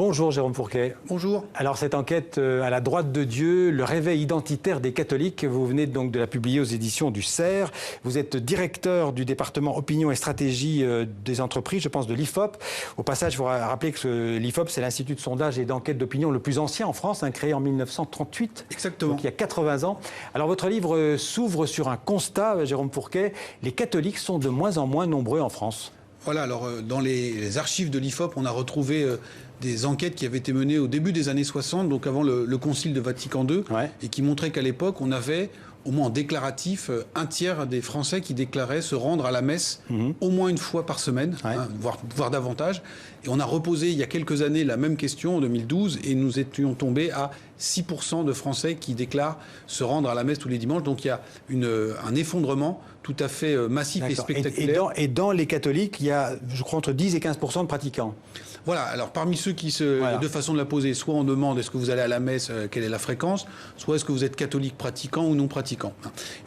Bonjour Jérôme Fourquet. Bonjour. Alors cette enquête à la droite de Dieu, le réveil identitaire des catholiques, vous venez donc de la publier aux éditions du CERF. Vous êtes directeur du département opinion et stratégie des entreprises, je pense de l'IFOP. Au passage, il faut rappeler que l'IFOP, c'est l'institut de sondage et d'enquête d'opinion le plus ancien en France, créé en 1938. Exactement. Donc il y a 80 ans. Alors votre livre s'ouvre sur un constat, Jérôme Fourquet, les catholiques sont de moins en moins nombreux en France. Voilà, alors dans les archives de l'IFOP, on a retrouvé des enquêtes qui avaient été menées au début des années 60, donc avant le Concile de Vatican II, et qui montraient qu'à l'époque, on avait, au moins en déclaratif, un tiers des Français qui déclaraient se rendre à la messe au moins une fois par semaine, voire davantage. Et on a reposé il y a quelques années la même question, en 2012, et nous étions tombés à 6% de Français qui déclarent se rendre à la messe tous les dimanches. Donc il y a un effondrement tout à fait massif et spectaculaire. Et dans les catholiques, il y a, je crois, entre 10 et 15% de pratiquants. Voilà, alors parmi ceux qui il y a deux façons de la poser. Soit on demande est-ce que vous allez à la messe, quelle est la fréquence, soit est-ce que vous êtes catholique pratiquant ou non pratiquant.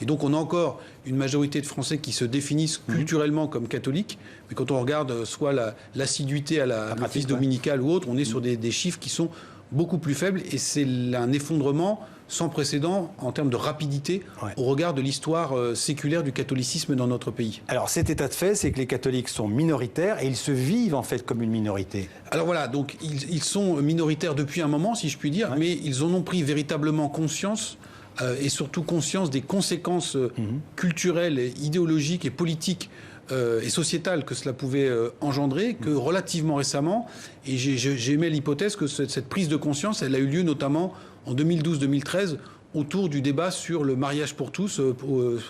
Et donc on a encore une majorité de Français qui se définissent culturellement comme catholiques, mais quand on regarde soit l'assiduité à la messe dominicale ou autre, on est sur des chiffres qui sont beaucoup plus faibles, et c'est un effondrement sans précédent en termes de rapidité au regard de l'histoire séculaire du catholicisme dans notre pays. Alors cet état de fait, c'est que les catholiques sont minoritaires et ils se vivent en fait comme une minorité. Alors voilà, donc ils sont minoritaires depuis un moment, si je puis dire, mais ils en ont pris véritablement conscience et surtout conscience des conséquences culturelles, et idéologiques et politiques et sociétale que cela pouvait engendrer, que relativement récemment, et j'ai émis l'hypothèse que cette prise de conscience, elle a eu lieu notamment en 2012-2013, autour du débat sur le mariage pour tous,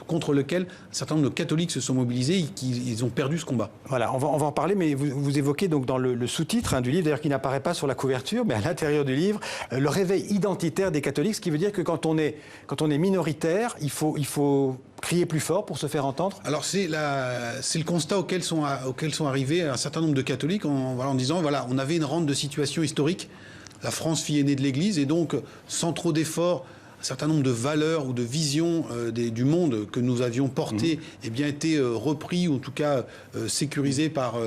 contre lequel un certain nombre de catholiques se sont mobilisés et qu'ils ont perdu ce combat. Voilà, on va en parler, mais vous évoquez donc dans le sous-titre du livre, d'ailleurs qui n'apparaît pas sur la couverture, mais à l'intérieur du livre, le réveil identitaire des catholiques, ce qui veut dire que quand on est minoritaire, il faut crier plus fort pour se faire entendre. Alors c'est le constat auquel sont arrivés un certain nombre de catholiques en disant, voilà, on avait une rente de situation historique, la France, fille aînée de l'Église, et donc sans trop d'efforts, un certain nombre de valeurs ou de visions du monde que nous avions portées étaient repris ou en tout cas sécurisés par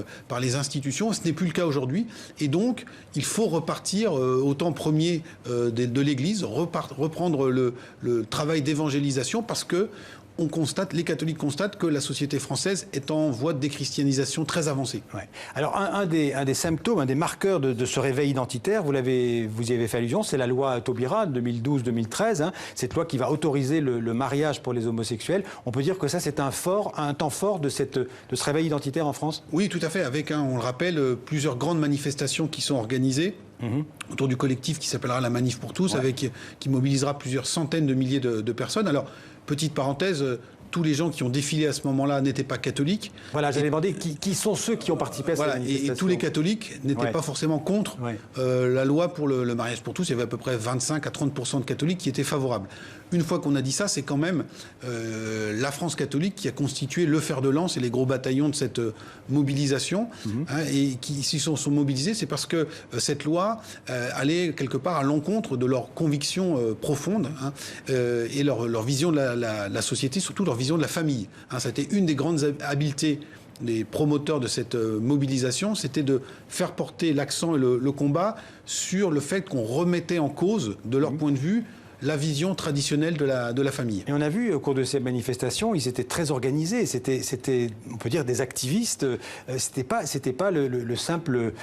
les institutions. Ce n'est plus le cas aujourd'hui. Et donc, il faut repartir au temps premier de l'Église, reprendre le travail d'évangélisation, parce que les catholiques constatent que la société française est en voie de déchristianisation très avancée. Ouais. Alors un des symptômes, un des marqueurs de ce réveil identitaire, vous y avez fait allusion, c'est la loi Taubira 2012-2013, cette loi qui va autoriser le mariage pour les homosexuels. On peut dire que ça, c'est un temps fort de ce réveil identitaire en France? Oui, tout à fait, avec, on le rappelle, plusieurs grandes manifestations qui sont organisées autour du collectif qui s'appellera la Manif pour tous, qui mobilisera plusieurs centaines de milliers de personnes. Alors, petite parenthèse, tous les gens qui ont défilé à ce moment-là n'étaient pas catholiques. Voilà, j'avais demandé qui sont ceux qui ont participé à cette manifestation. Et tous les catholiques n'étaient pas forcément contre la loi pour le mariage pour tous. Il y avait à peu près 25 à 30% de catholiques qui étaient favorables. Une fois qu'on a dit ça, c'est quand même la France catholique qui a constitué le fer de lance et les gros bataillons de cette mobilisation. Et qui s'y sont mobilisés, c'est parce que cette loi allait quelque part à l'encontre de leurs convictions profondes et leur vision de la société, surtout leur vision de la famille. C'était une des grandes habiletés des promoteurs de cette mobilisation, c'était de faire porter l'accent et le combat sur le fait qu'on remettait en cause, de leur point de vue, la vision traditionnelle de la famille. Et on a vu au cours de ces manifestations, ils étaient très organisés. C'était, on peut dire, des activistes. C'était pas le simple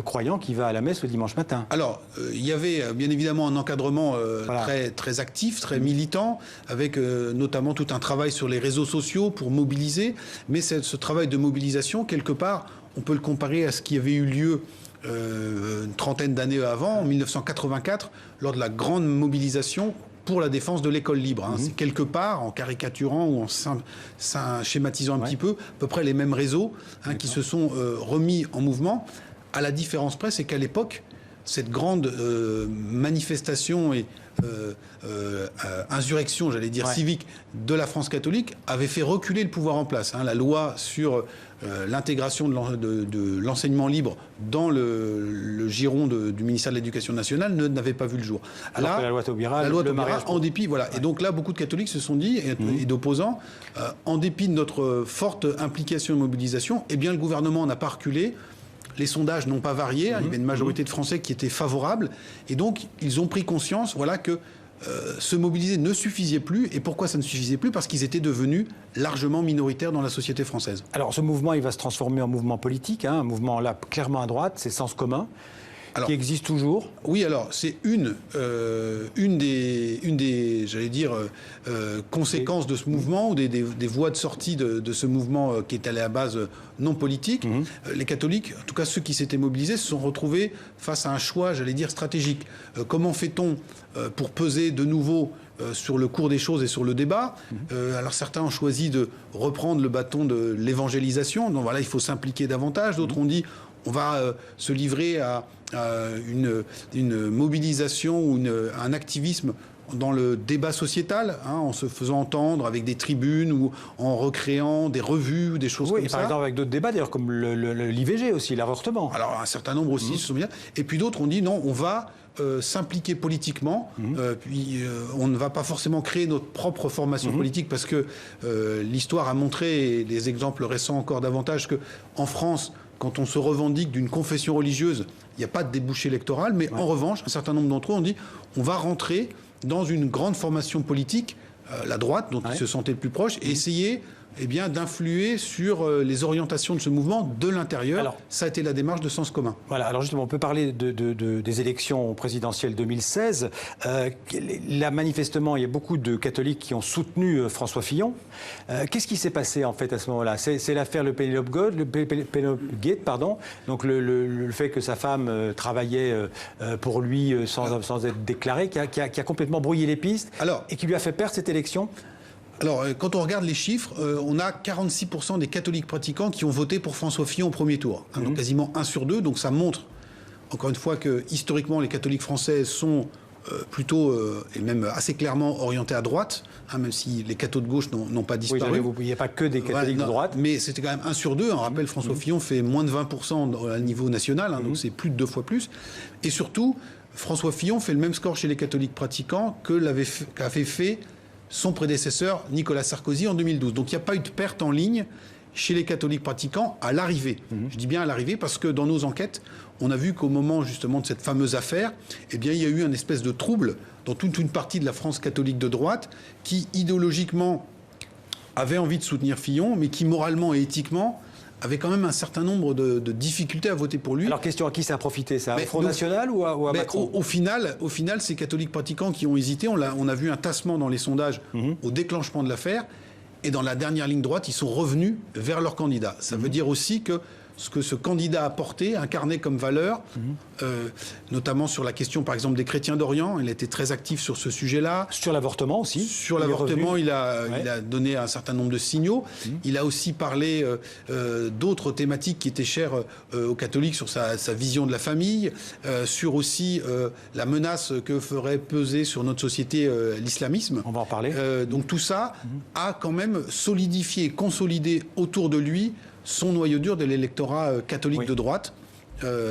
croyant qui va à la messe le dimanche matin. Alors, il y avait bien évidemment un encadrement très, très actif, très militant, avec notamment tout un travail sur les réseaux sociaux pour mobiliser. Mais ce travail de mobilisation, quelque part, on peut le comparer à ce qui avait eu lieu une trentaine d'années avant, en 1984, lors de la grande mobilisation pour la défense de l'école libre. C'est quelque part, en caricaturant ou en schématisant un petit peu, à peu près les mêmes réseaux qui se sont remis en mouvement. À la différence près, c'est qu'à l'époque, cette grande manifestation et insurrection, j'allais dire, civique de la France catholique avait fait reculer le pouvoir en place. La loi sur l'intégration de l'enseignement libre dans le giron du ministère de l'Éducation nationale n'avait pas vu le jour. Alors que la loi Taubira, le mariage en dépit, Et donc là, beaucoup de catholiques se sont dit, et d'opposants, en dépit de notre forte implication et mobilisation, eh bien, le gouvernement n'a pas reculé. les sondages n'ont pas varié. Il y avait une majorité de Français qui étaient favorables. Et donc, ils ont pris conscience que se mobiliser ne suffisait plus. Et pourquoi ça ne suffisait plus? Parce qu'ils étaient devenus largement minoritaires dans la société française. Alors, ce mouvement, il va se transformer en mouvement politique, un mouvement là clairement à droite, c'est Sens commun. Qui existe toujours? Oui, alors c'est une des j'allais dire, conséquences de ce mouvement, ou des voies de sortie de ce mouvement qui est allé à base non politique. Les catholiques, en tout cas ceux qui s'étaient mobilisés, se sont retrouvés face à un choix, j'allais dire, stratégique. Comment fait-on pour peser de nouveau sur le cours des choses et sur le débat? Alors certains ont choisi de reprendre le bâton de l'évangélisation. Donc voilà, il faut s'impliquer davantage. D'autres ont dit on va se livrer à une mobilisation ou un activisme dans le débat sociétal, en se faisant entendre avec des tribunes ou en recréant des revues ou des choses comme ça. Par exemple avec d'autres débats, d'ailleurs, comme l'IVG aussi, l'avortement. Alors un certain nombre aussi se sont bien. Et puis d'autres ont dit non, on va s'impliquer politiquement, puis on ne va pas forcément créer notre propre formation politique, parce que l'histoire a montré, et les exemples récents encore davantage, qu'en France, quand on se revendique d'une confession religieuse, il n'y a pas de débouché électoral, mais en revanche, un certain nombre d'entre eux ont dit on va rentrer dans une grande formation politique, la droite, dont ils se sentaient le plus proches, et essayer d'influer sur les orientations de ce mouvement de l'intérieur. Alors, ça a été la démarche de Sens commun. Voilà, alors justement, on peut parler des élections présidentielles 2016. Là, manifestement, il y a beaucoup de catholiques qui ont soutenu François Fillon. Qu'est-ce qui s'est passé, en fait, à ce moment-là? C'est l'affaire le Penelope Gate, pardon. Donc, le fait que sa femme travaillait pour lui sans être déclarée, qui a complètement brouillé les pistes et qui lui a fait perdre cette élection. Alors, quand on regarde les chiffres, on a 46% des catholiques pratiquants qui ont voté pour François Fillon au premier tour. Donc quasiment 1 sur 2. Donc ça montre, encore une fois, que historiquement, les catholiques français sont plutôt, et même assez clairement, orientés à droite, même si les cathos de gauche n'ont pas disparu. Oui, il n'y a pas que des catholiques de droite. Mais c'était quand même 1 sur 2. On rappelle, François Fillon fait moins de 20% à niveau national, donc c'est plus de 2 fois plus. Et surtout, François Fillon fait le même score chez les catholiques pratiquants qu'avait fait son prédécesseur Nicolas Sarkozy en 2012. Donc il n'y a pas eu de perte en ligne chez les catholiques pratiquants à l'arrivée. Je dis bien à l'arrivée parce que dans nos enquêtes, on a vu qu'au moment justement de cette fameuse affaire, il y a eu un espèce de trouble dans toute une partie de la France catholique de droite qui idéologiquement avait envie de soutenir Fillon, mais qui moralement et éthiquement avait quand même un certain nombre de difficultés à voter pour lui. Alors, question, à qui ça a profité? Ça, au Front National ou à Macron? Au final, ces catholiques pratiquants qui ont hésité, on a vu un tassement dans les sondages au déclenchement de l'affaire. Et dans la dernière ligne droite, ils sont revenus vers leur candidat. Ça veut dire aussi que ce que ce candidat a porté, incarné comme valeur, notamment sur la question, par exemple, des chrétiens d'Orient. Il a été très actif sur ce sujet-là. Sur l'avortement aussi. Sur l'avortement, il a donné un certain nombre de signaux. Il a aussi parlé d'autres thématiques qui étaient chères aux catholiques, sur sa vision de la famille, sur aussi la menace que ferait peser sur notre société l'islamisme. On va en parler. Donc tout ça a quand même solidifié, consolidé autour de lui son noyau dur de l'électorat catholique de droite,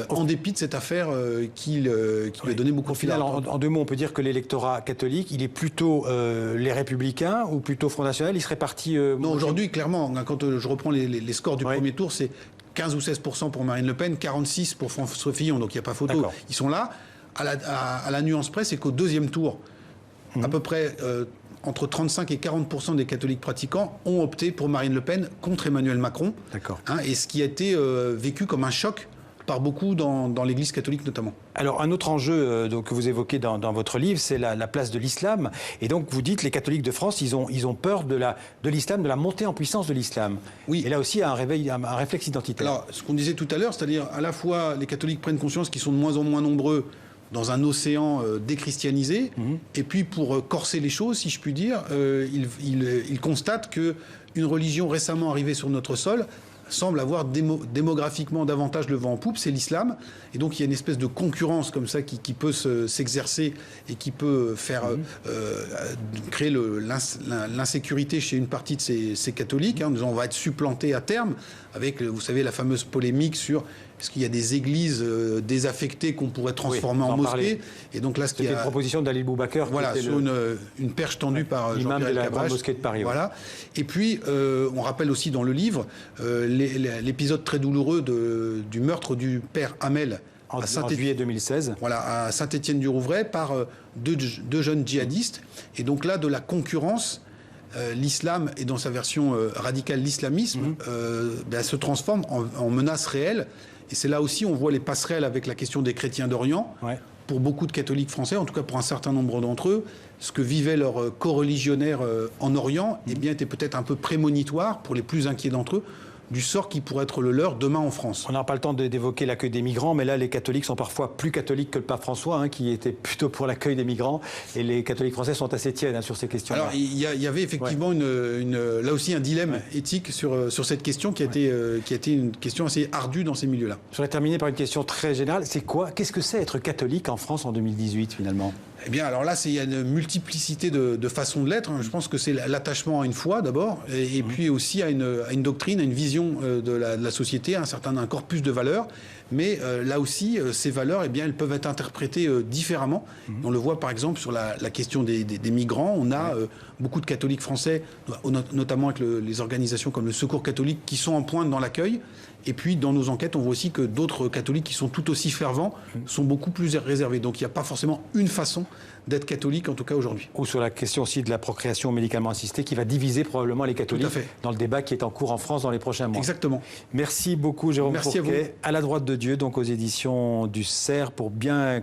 en dépit de cette affaire qui lui a donné beaucoup de fil à retordre. En 2 mots, on peut dire que l'électorat catholique, il est plutôt les Républicains ou plutôt Front National? Il serait parti... Non, aujourd'hui, clairement, quand je reprends les scores du premier tour, c'est 15 ou 16% pour Marine Le Pen, 46% pour François Fillon, donc il n'y a pas photo. Ils sont là. À la nuance près, c'est qu'au 2e tour, à peu près... entre 35 et 40% des catholiques pratiquants ont opté pour Marine Le Pen contre Emmanuel Macron. Et ce qui a été vécu comme un choc par beaucoup dans l'Église catholique notamment. Alors un autre enjeu que vous évoquez dans votre livre, c'est la place de l'islam. Et donc vous dites les catholiques de France, ils ont peur de l'islam, de la montée en puissance de l'islam. Oui. Et là aussi, il y a un réflexe identitaire. Alors ce qu'on disait tout à l'heure, c'est-à-dire à la fois les catholiques prennent conscience qu'ils sont de moins en moins nombreux dans un océan déchristianisé. Et puis, pour corser les choses, si je puis dire, il constate qu'une religion récemment arrivée sur notre sol semble avoir démographiquement davantage le vent en poupe, c'est l'islam. Et donc il y a une espèce de concurrence comme ça qui peut s'exercer et qui peut faire créer l'insécurité chez une partie de ces catholiques. En disant on va être supplanté à terme avec, vous savez, la fameuse polémique sur est-ce qu'il y a des églises désaffectées qu'on pourrait transformer en mosquées. Et donc là, c'était une proposition d'Ali Boubacar. Voilà, sur une perche tendue par Jean-Pierre Elkabbach, de la grande mosquée de Paris. Voilà. Et puis, on rappelle aussi dans le livre l'épisode très douloureux du meurtre du père Hamel en juillet 2016. Voilà, à Saint-Étienne-du-Rouvray par deux jeunes djihadistes. Et donc là, de la concurrence, l'islam, et dans sa version radicale, l'islamisme, se transforme en menace réelle. Et c'est là aussi, on voit les passerelles avec la question des chrétiens d'Orient. Ouais. Pour beaucoup de catholiques français, en tout cas pour un certain nombre d'entre eux, ce que vivaient leurs coreligionnaires en Orient était peut-être un peu prémonitoire pour les plus inquiets d'entre eux du sort qui pourrait être le leur demain en France. On n'a pas le temps d'évoquer l'accueil des migrants, mais là, les catholiques sont parfois plus catholiques que le pape François, qui était plutôt pour l'accueil des migrants. Et les catholiques français sont assez tièdes sur ces questions-là. Alors, il y avait effectivement là aussi un dilemme éthique sur cette question qui a été une question assez ardue dans ces milieux-là. Je voudrais terminer par une question très générale. Qu'est-ce que c'est être catholique en France en 2018, finalement ? Eh bien, alors là, il y a une multiplicité de façons de l'être. Je pense que c'est l'attachement à une foi, d'abord, et puis aussi à une doctrine, à une vision de la société, un corpus de valeurs. Mais là aussi, ces valeurs, elles peuvent être interprétées différemment. On le voit, par exemple, sur la question des migrants. On a beaucoup de catholiques français, notamment avec les organisations comme le Secours catholique, qui sont en pointe dans l'accueil. Et puis, dans nos enquêtes, on voit aussi que d'autres catholiques qui sont tout aussi fervents sont beaucoup plus réservés. Donc, il n'y a pas forcément une façon d'être catholique, en tout cas aujourd'hui. Ou sur la question aussi de la procréation médicalement assistée, qui va diviser probablement les catholiques dans le débat qui est en cours en France dans les prochains mois. Exactement. Merci beaucoup, Jérôme Fourquet. À la droite de Dieu, donc aux éditions du CERF, pour bien